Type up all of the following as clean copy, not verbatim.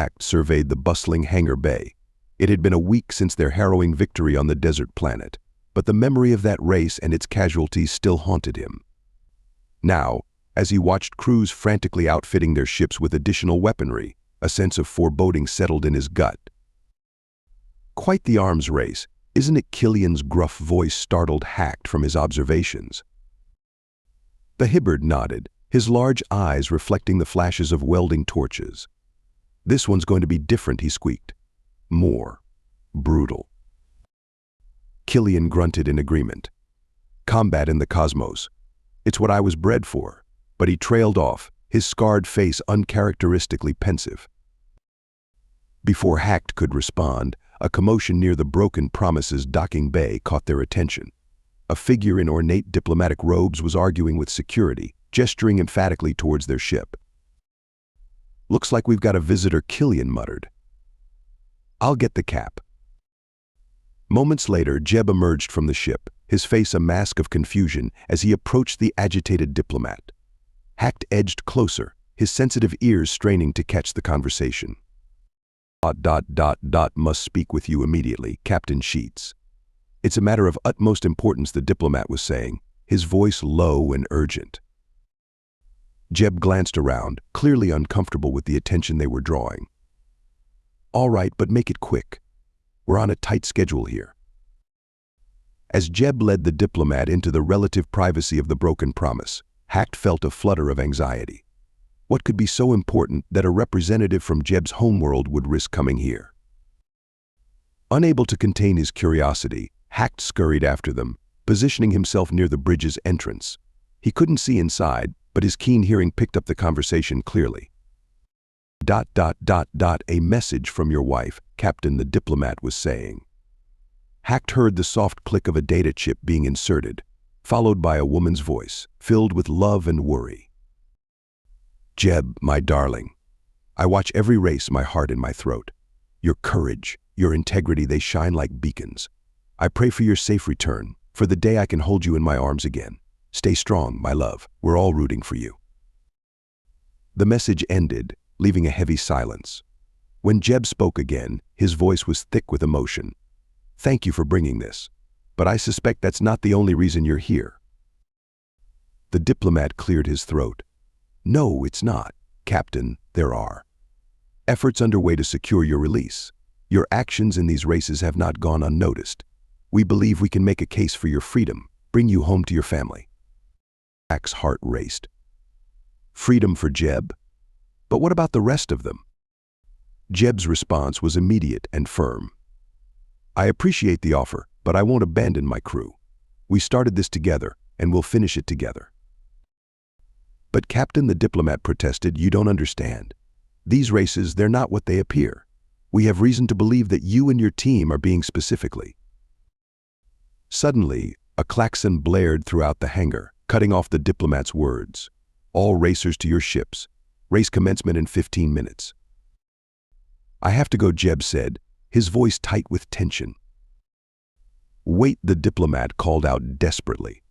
Hacked surveyed the bustling hangar bay. It had been a week since their harrowing victory on the desert planet, but the memory of that race and its casualties still haunted him. Now, as he watched crews frantically outfitting their ships with additional weaponry, a sense of foreboding settled in his gut. Quite the arms race, isn't it? Killian's gruff voice startled Hacked from his observations. The Hibbard nodded, his large eyes reflecting the flashes of welding torches. "This one's going to be different," he squeaked. "More brutal." Killian grunted in agreement. "Combat in the cosmos. It's what I was bred for." But he trailed off, his scarred face uncharacteristically pensive. Before Hacked could respond, a commotion near the Broken Promises docking bay caught their attention. A figure in ornate diplomatic robes was arguing with security, gesturing emphatically towards their ship. "Looks like we've got a visitor," Killian muttered. "I'll get the cap." Moments later, Jeb emerged from the ship, his face a mask of confusion as he approached the agitated diplomat. Hacked edged closer, his sensitive ears straining to catch the conversation. Must speak with you immediately, Captain Sheets." "It's a matter of utmost importance," the diplomat was saying, his voice low and urgent. Jeb glanced around, clearly uncomfortable with the attention they were drawing. "All right, but make it quick. We're on a tight schedule here." As Jeb led the diplomat into the relative privacy of the Broken Promise, Hacked felt a flutter of anxiety. What could be so important that a representative from Jeb's homeworld would risk coming here? Unable to contain his curiosity, Hacked scurried after them, positioning himself near the bridge's entrance. He couldn't see inside, but his keen hearing picked up the conversation clearly. "A message from your wife, Captain," the diplomat was saying. Hacked heard the soft click of a data chip being inserted, followed by a woman's voice, filled with love and worry. "Jeb, my darling, I watch every race, my heart in my throat. Your courage, your integrity, they shine like beacons. I pray for your safe return, for the day I can hold you in my arms again. Stay strong, my love. We're all rooting for you." The message ended, leaving a heavy silence. When Jeb spoke again, his voice was thick with emotion. "Thank you for bringing this, but I suspect that's not the only reason you're here." The diplomat cleared his throat. "No, it's not, Captain. There are efforts underway to secure your release. Your actions in these races have not gone unnoticed. We believe we can make a case for your freedom, bring you home to your family." Hack's heart raced. Freedom for Jeb? But what about the rest of them? Jeb's response was immediate and firm. "I appreciate the offer, but I won't abandon my crew. We started this together, and we'll finish it together." "But Captain," the diplomat protested, "you don't understand. These races, they're not what they appear. We have reason to believe that you and your team are being specifically." Suddenly, a klaxon blared throughout the hangar, cutting off the diplomat's words. "All racers to your ships. Race commencement in 15 minutes. "I have to go," Jeb said, his voice tight with tension. "Wait," the diplomat called out desperately.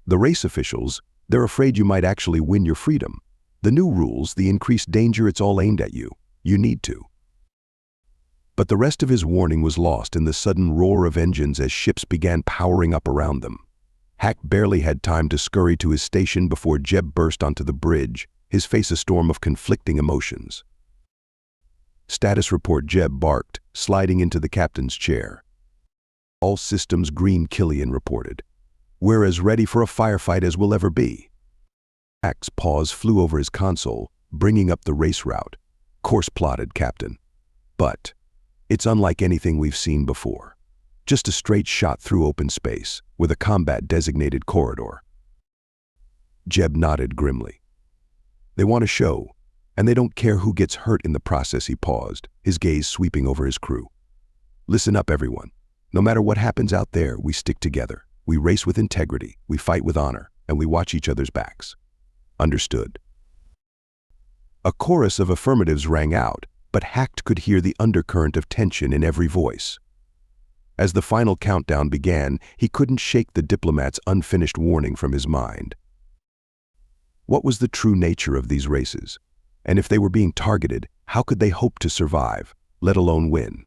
"The race officials, they're afraid you might actually win your freedom. The new rules, the increased danger, it's all aimed at you. You need to." But the rest of his warning was lost in the sudden roar of engines as ships began powering up around them. Hack barely had time to scurry to his station before Jeb burst onto the bridge, his face a storm of conflicting emotions. "Status report," Jeb barked, sliding into the captain's chair. "All systems green," Killian reported. "We're as ready for a firefight as we'll ever be." Hack's paws flew over his console, bringing up the race route. "Course plotted, Captain. But it's unlike anything we've seen before. Just a straight shot through open space, with a combat-designated corridor." Jeb nodded grimly. "They want a show, and they don't care who gets hurt in the process." He paused, his gaze sweeping over his crew. "Listen up, everyone. No matter what happens out there, we stick together. We race with integrity, we fight with honor, and we watch each other's backs. Understood?" A chorus of affirmatives rang out, but Hacked could hear the undercurrent of tension in every voice. As the final countdown began, he couldn't shake the diplomat's unfinished warning from his mind. What was the true nature of these races? And if they were being targeted, How could they hope to survive, let alone win?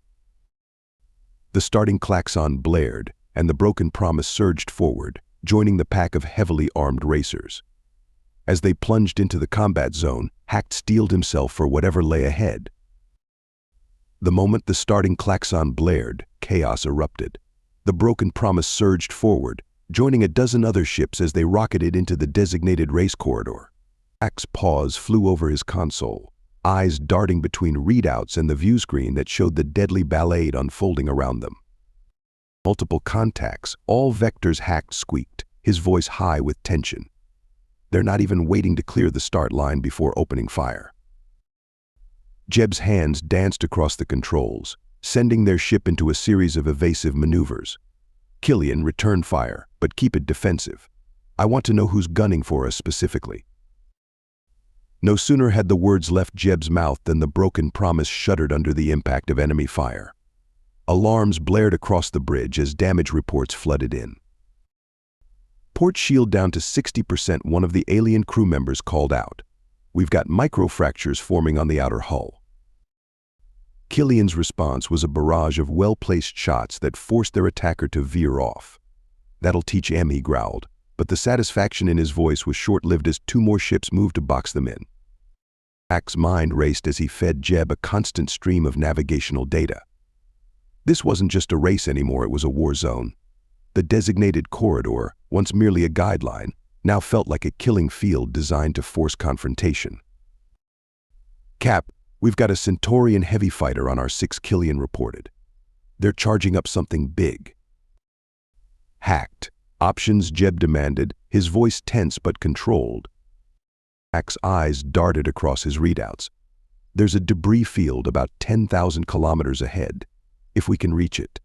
The starting klaxon blared, and the broken promise surged forward, joining the pack of heavily armed racers. As they plunged into the combat zone, Hacked steeled himself for whatever lay ahead. The moment the starting klaxon blared, chaos erupted. The broken promise surged forward, joining a dozen other ships as they rocketed into the designated race corridor. Hack's paws flew over his console, eyes darting between readouts and the view screen that showed the deadly ballet unfolding around them. Multiple contacts, all vectors. Hacked squeaked, his voice high with tension. They're not even waiting to clear the start line before opening fire. Jeb's hands danced across the controls, sending their ship into a series of evasive maneuvers. Killian, return fire, but keep it defensive. I want to know who's gunning for us specifically. No sooner had the words left Jeb's mouth than the broken promise shuddered under the impact of enemy fire. Alarms blared across the bridge as damage reports flooded in. Port shield down to 60%, one of the alien crew members called out. We've got microfractures forming on the outer hull. Killian's response was a barrage of well-placed shots that forced their attacker to veer off. That'll teach him, he growled, but the satisfaction in his voice was short-lived as two more ships moved to box them in. Hack's mind raced as he fed Jeb a constant stream of navigational data. This wasn't just a race anymore, it was a war zone. The designated corridor, once merely a guideline, now felt like a killing field designed to force confrontation. Cap, we've got a Centaurian heavy fighter on our 6, Killian reported. They're charging up something big. Hacked. Options, Jeb demanded, his voice tense but controlled. Hack's eyes darted across his readouts. There's a debris field about 10,000 kilometers ahead, if we can reach it.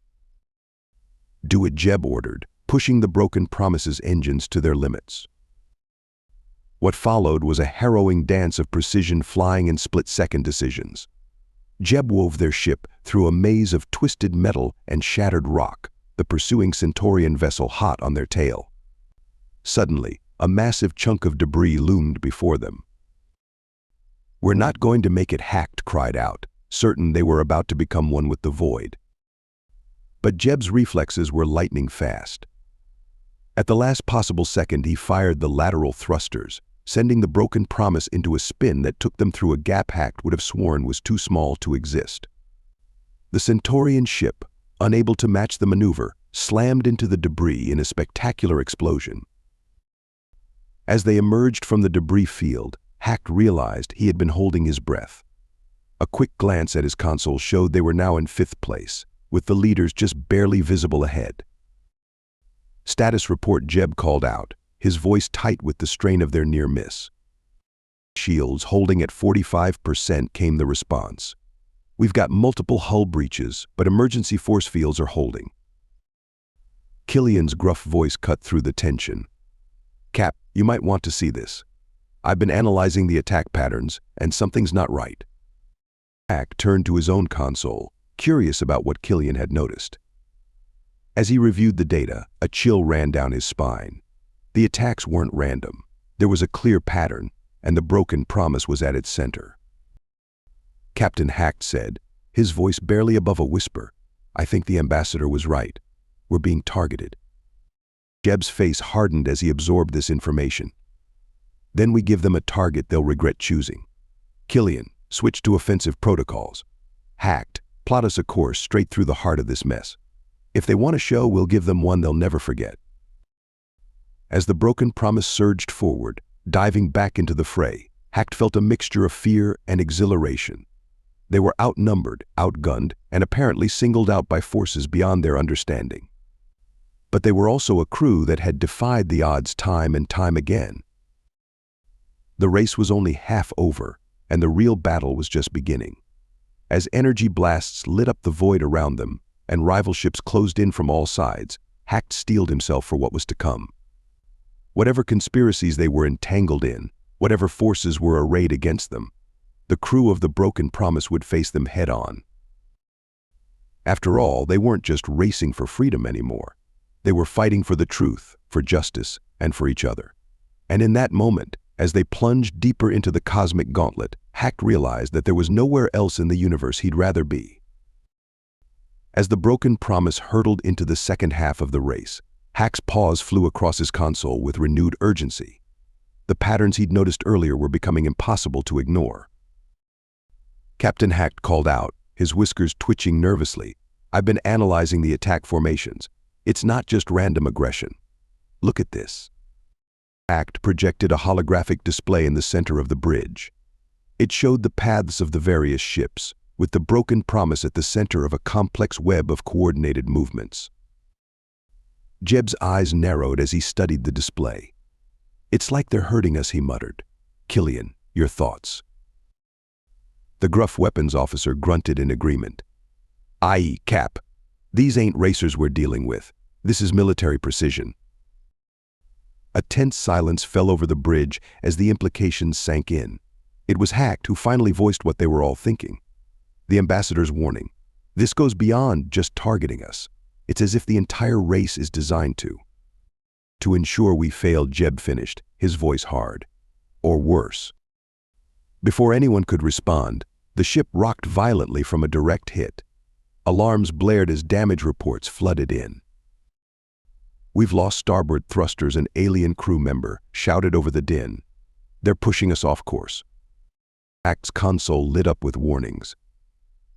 Do it, Jeb ordered, pushing the broken promise's engines to their limits. What followed was a harrowing dance of precision flying and split-second decisions. Jeb wove their ship through a maze of twisted metal and shattered rock, the pursuing Centaurian vessel hot on their tail. Suddenly, a massive chunk of debris loomed before them. We're not going to make it, Hacked cried out, certain they were about to become one with the void. But Jeb's reflexes were lightning fast. At the last possible second, he fired the lateral thrusters, sending the broken promise into a spin that took them through a gap Hacked would have sworn was too small to exist. The Centaurian ship, unable to match the maneuver, slammed into the debris in a spectacular explosion. As they emerged from the debris field, Hacked realized he had been holding his breath. A quick glance at his console showed they were now in 5th place, with the leaders just barely visible ahead. Status report, Jeb called out, his voice tight with the strain of their near miss. Shields holding at 45% came the response. We've got multiple hull breaches, but emergency force fields are holding. Killian's gruff voice cut through the tension. Cap, you might want to see this. I've been analyzing the attack patterns, and something's not right. Hack turned to his own console, curious about what Killian had noticed. As he reviewed the data, a chill ran down his spine. The attacks weren't random. There was a clear pattern, and the broken promise was at its center. Captain Hacked said, his voice barely above a whisper, I think the ambassador was right. We're being targeted. Jeb's face hardened as he absorbed this information. Then we give them a target they'll regret choosing. Killian, switch to offensive protocols. Hacked, plot us a course straight through the heart of this mess. If they want a show, we'll give them one they'll never forget. As the broken promise surged forward, diving back into the fray, Hacked felt a mixture of fear and exhilaration. They were outnumbered, outgunned, and apparently singled out by forces beyond their understanding. But they were also a crew that had defied the odds time and time again. The race was only half over, and the real battle was just beginning. As energy blasts lit up the void around them, and rival ships closed in from all sides, Hacked steeled himself for what was to come. Whatever conspiracies they were entangled in, whatever forces were arrayed against them, the crew of the broken promise would face them head-on. After all, they weren't just racing for freedom anymore. They were fighting for the truth, for justice, and for each other. And in that moment, As they plunged deeper into the cosmic gauntlet, Hack realized that there was nowhere else in the universe he'd rather be. As the broken promise hurtled into the second half of the race, Hack's paws flew across his console with renewed urgency. The patterns he'd noticed earlier were becoming impossible to ignore. Captain Hack called out, his whiskers twitching nervously. "I've been analyzing the attack formations. It's not just random aggression. Look at this." Hack projected a holographic display in the center of the bridge. It showed the paths of the various ships, with the broken promise at the center of a complex web of coordinated movements. Jeb's eyes narrowed as he studied the display. "It's like they're hurting us," he muttered. "Killian, your thoughts?" The gruff weapons officer grunted in agreement. "Aye, Cap. These ain't racers we're dealing with. This is military precision." A tense silence fell over the bridge as the implications sank in. It was Hack who finally voiced what they were all thinking. The ambassador's warning. This goes beyond just targeting us. It's as if the entire race is designed to. "To ensure we fail," Jeb finished, his voice hard. "Or worse." Before anyone could respond, the ship rocked violently from a direct hit. Alarms blared as damage reports flooded in. "We've lost starboard thrusters," an alien crew member shouted over the din. "They're pushing us off course." Hack's console lit up with warnings.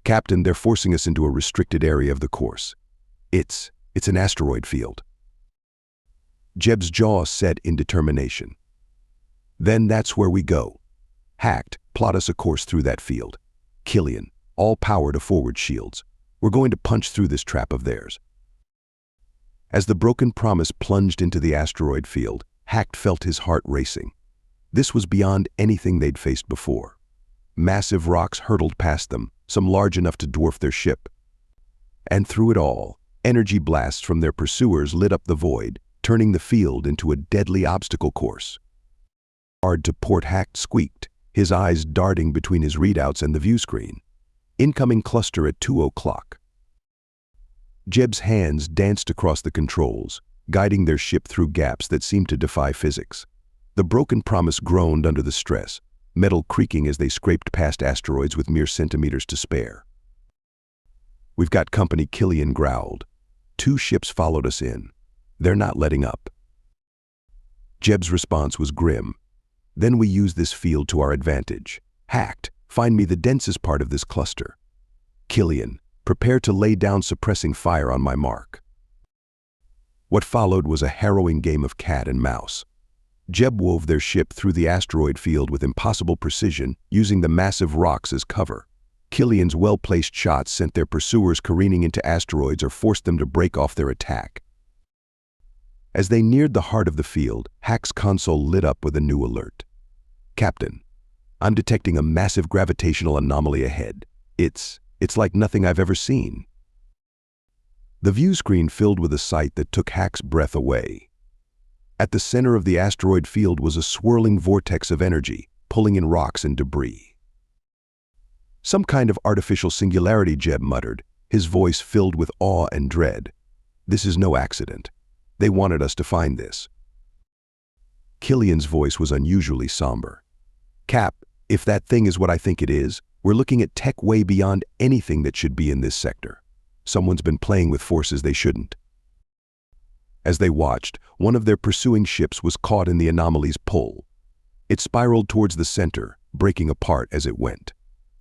"Captain, they're forcing us into a restricted area of the course. It's an asteroid field." Jeb's jaw set in determination. "Then that's where we go. Hacked, plot us a course through that field. Killian, all power to forward shields. We're going to punch through this trap of theirs." As the broken promise plunged into the asteroid field, Hacked felt his heart racing. This was beyond anything they'd faced before. Massive rocks hurtled past them, some large enough to dwarf their ship. And through it all, energy blasts from their pursuers lit up the void, turning the field into a deadly obstacle course. Hard to port, Hack squeaked, his eyes darting between his readouts and the view screen. "Incoming cluster at 2:00. Jeb's hands danced across the controls, guiding their ship through gaps that seemed to defy physics. The broken promise groaned under the stress, metal creaking as they scraped past asteroids with mere centimeters to spare. "We've got company," Killian growled. "2 ships followed us in. They're not letting up." Jeb's response was grim. "Then we use this field to our advantage. Hacked, find me the densest part of this cluster. Killian, prepare to lay down suppressing fire on my mark." What followed was a harrowing game of cat and mouse. Jeb wove their ship through the asteroid field with impossible precision, using the massive rocks as cover. Killian's well-placed shots sent their pursuers careening into asteroids or forced them to break off their attack. As they neared the heart of the field, Hack's console lit up with a new alert. "Captain, I'm detecting a massive gravitational anomaly ahead. It's like nothing I've ever seen." The view screen filled with a sight that took Hack's breath away. At the center of the asteroid field was a swirling vortex of energy, pulling in rocks and debris. "Some kind of artificial singularity," Jeb muttered, his voice filled with awe and dread. "This is no accident. They wanted us to find this." Killian's voice was unusually somber. "Cap, if that thing is what I think it is, we're looking at tech way beyond anything that should be in this sector. Someone's been playing with forces they shouldn't." As they watched, one of their pursuing ships was caught in the anomaly's pull. It spiraled towards the center, breaking apart as it went.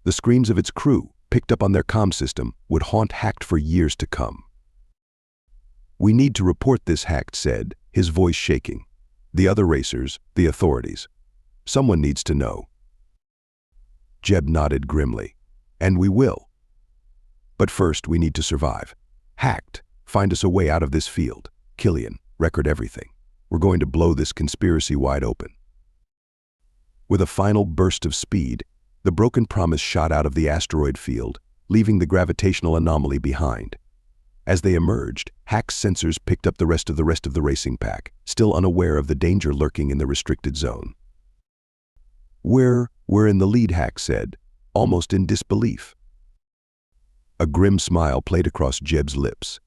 The screams of its crew, picked up on their comm system, would haunt Hacked for years to come. "We need to report this," Hacked said, his voice shaking. "The other racers, the authorities. Someone needs to know." Jeb nodded grimly. "And we will. But first, we need to survive. Hacked, find us a way out of this field. Killian, record everything. We're going to blow this conspiracy wide open." With a final burst of speed, the broken promise shot out of the asteroid field, leaving the gravitational anomaly behind. As they emerged, Hack's sensors picked up the rest of the racing pack, still unaware of the danger lurking in the restricted zone. We're in the lead," Hack said, almost in disbelief. A grim smile played across Jeb's lips.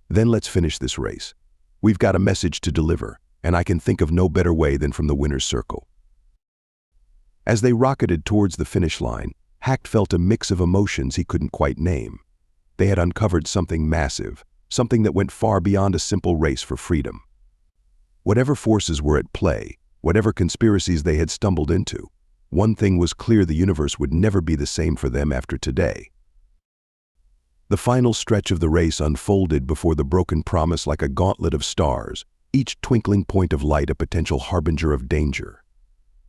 "Then let's finish this race. We've got a message to deliver, and I can think of no better way than from the winner's circle." As they rocketed towards the finish line, Hack felt a mix of emotions he couldn't quite name. They had uncovered something massive, something that went far beyond a simple race for freedom. Whatever forces were at play, whatever conspiracies they had stumbled into, one thing was clear: the universe would never be the same for them after today. The final stretch of the race unfolded before the broken promise like a gauntlet of stars, each twinkling point of light a potential harbinger of danger.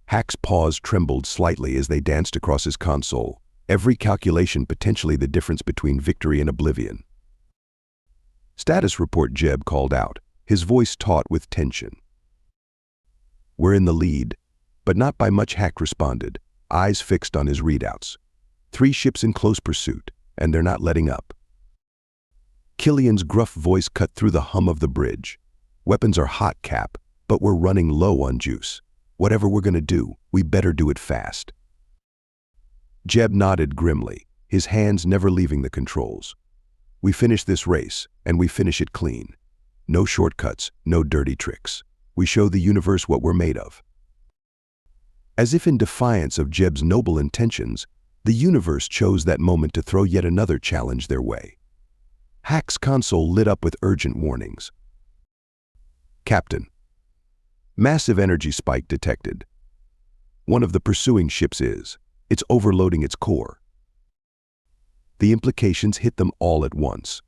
Hack's paws trembled slightly as they danced across his console, every calculation potentially the difference between victory and oblivion. "Status report," Jeb called out, his voice taut with tension. "We're in the lead, but not by much," Hack responded, eyes fixed on his readouts. 3 ships in close pursuit, and they're not letting up. Killian's gruff voice cut through the hum of the bridge. "Weapons are hot, Cap, but we're running low on juice. Whatever we're gonna do, we better do it fast." Jeb nodded grimly, his hands never leaving the controls. "We finish this race, and we finish it clean. No shortcuts, no dirty tricks. We show the universe what we're made of." As if in defiance of Jeb's noble intentions, the universe chose that moment to throw yet another challenge their way. Hack's console lit up with urgent warnings. "Captain, massive energy spike detected. One of the pursuing ships it's overloading its core." The implications hit them all at once.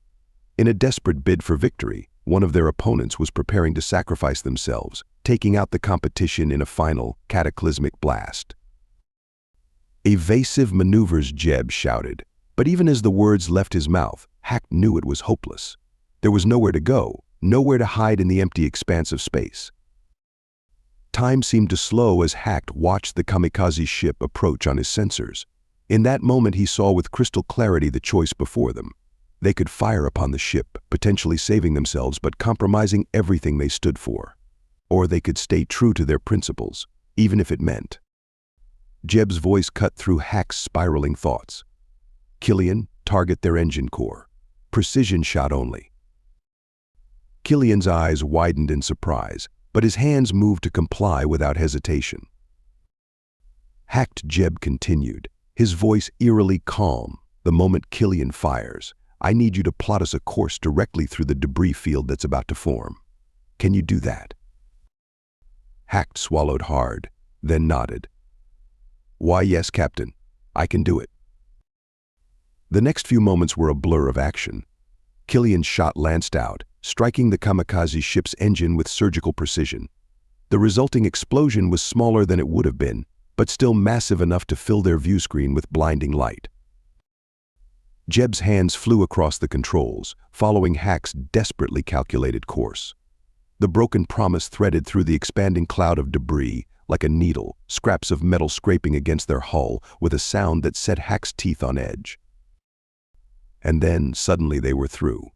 In a desperate bid for victory, one of their opponents was preparing to sacrifice themselves, taking out the competition in a final, cataclysmic blast. "Evasive maneuvers," Jeb shouted, but even as the words left his mouth, Hack knew it was hopeless. There was nowhere to go, nowhere to hide in the empty expanse of space. Time seemed to slow as Hack watched the kamikaze ship approach on his sensors. In that moment he saw with crystal clarity the choice before them. They could fire upon the ship, potentially saving themselves but compromising everything they stood for. Or they could stay true to their principles, even if it meant. Jeb's voice cut through Hack's spiraling thoughts. "Killian, target their engine core. Precision shot only." Killian's eyes widened in surprise, but his hands moved to comply without hesitation. Hacked Jeb continued, his voice eerily calm. "The moment Killian fires, I need you to plot us a course directly through the debris field that's about to form. Can you do that?" Hack swallowed hard, then nodded. "Why, yes, Captain. I can do it." The next few moments were a blur of action. Killian's shot lanced out, striking the kamikaze ship's engine with surgical precision. The resulting explosion was smaller than it would have been, but still massive enough to fill their view screen with blinding light. Jeb's hands flew across the controls, following Hack's desperately calculated course. The broken promise threaded through the expanding cloud of debris like a needle, scraps of metal scraping against their hull with a sound that set Hack's teeth on edge. And then, suddenly, they were through.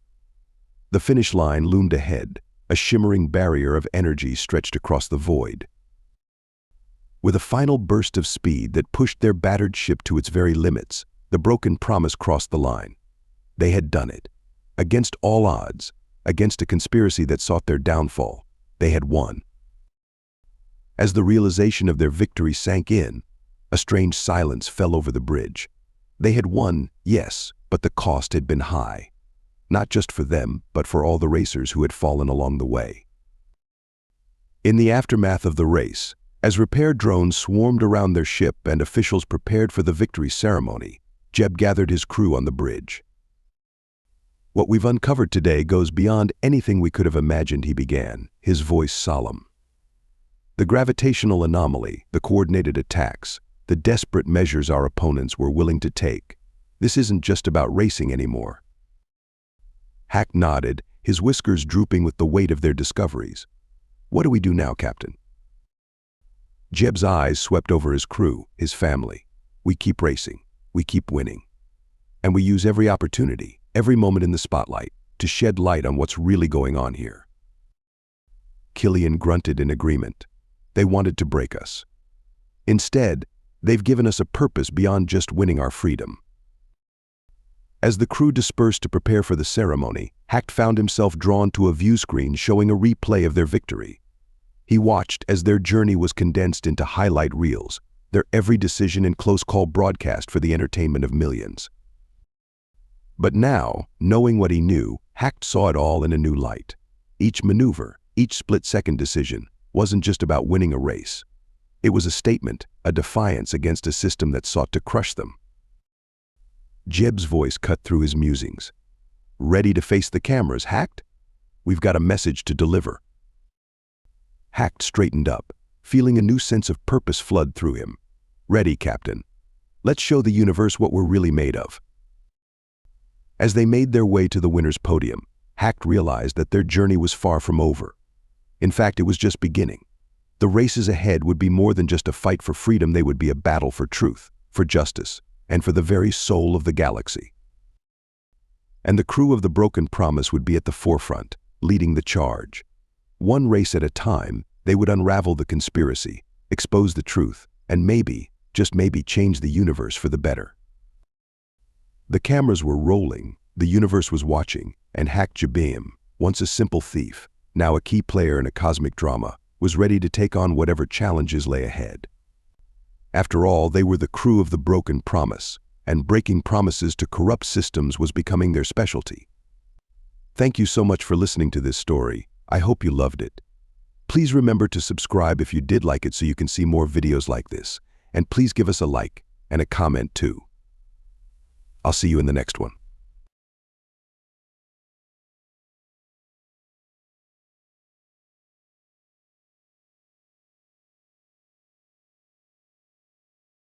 The finish line loomed ahead, a shimmering barrier of energy stretched across the void. With a final burst of speed that pushed their battered ship to its very limits, the broken promise crossed the line. They had done it. Against all odds, against a conspiracy that sought their downfall, they had won. As the realization of their victory sank in, a strange silence fell over the bridge. They had won, yes, but the cost had been high. Not just for them, but for all the racers who had fallen along the way. In the aftermath of the race, as repair drones swarmed around their ship and officials prepared for the victory ceremony, Jeb gathered his crew on the bridge. "What we've uncovered today goes beyond anything we could have imagined," he began, his voice solemn. "The gravitational anomaly, the coordinated attacks, the desperate measures our opponents were willing to take. This isn't just about racing anymore." Hack nodded, his whiskers drooping with the weight of their discoveries. "What do we do now, Captain?" Jeb's eyes swept over his crew, his family. "We keep racing, we keep winning. And we use every opportunity, every moment in the spotlight, to shed light on what's really going on here." Killian grunted in agreement. "They wanted to break us. Instead, they've given us a purpose beyond just winning our freedom." As the crew dispersed to prepare for the ceremony, Hack found himself drawn to a view screen showing a replay of their victory. He watched as their journey was condensed into highlight reels, their every decision and close call broadcast for the entertainment of millions. But now, knowing what he knew, Hacked saw it all in a new light. Each maneuver, each split-second decision, wasn't just about winning a race. It was a statement, a defiance against a system that sought to crush them. Jeb's voice cut through his musings. "Ready to face the cameras, Hacked? We've got a message to deliver." Hacked straightened up, feeling a new sense of purpose flood through him. "Ready, Captain. Let's show the universe what we're really made of." As they made their way to the winner's podium, Hacked realized that their journey was far from over. In fact, it was just beginning. The races ahead would be more than just a fight for freedom. They would be a battle for truth, for justice, and for the very soul of the galaxy. And the crew of the Broken Promise would be at the forefront, leading the charge. One race at a time, they would unravel the conspiracy, expose the truth, and maybe, just maybe, change the universe for the better. The cameras were rolling, the universe was watching, and Hacked Jabim, once a simple thief, now a key player in a cosmic drama, was ready to take on whatever challenges lay ahead. After all, they were the crew of the Broken Promise, and breaking promises to corrupt systems was becoming their specialty. Thank you so much for listening to this story. I hope you loved it. Please remember to subscribe if you did like it so you can see more videos like this. And please give us a like and a comment too. I'll see you in the next one.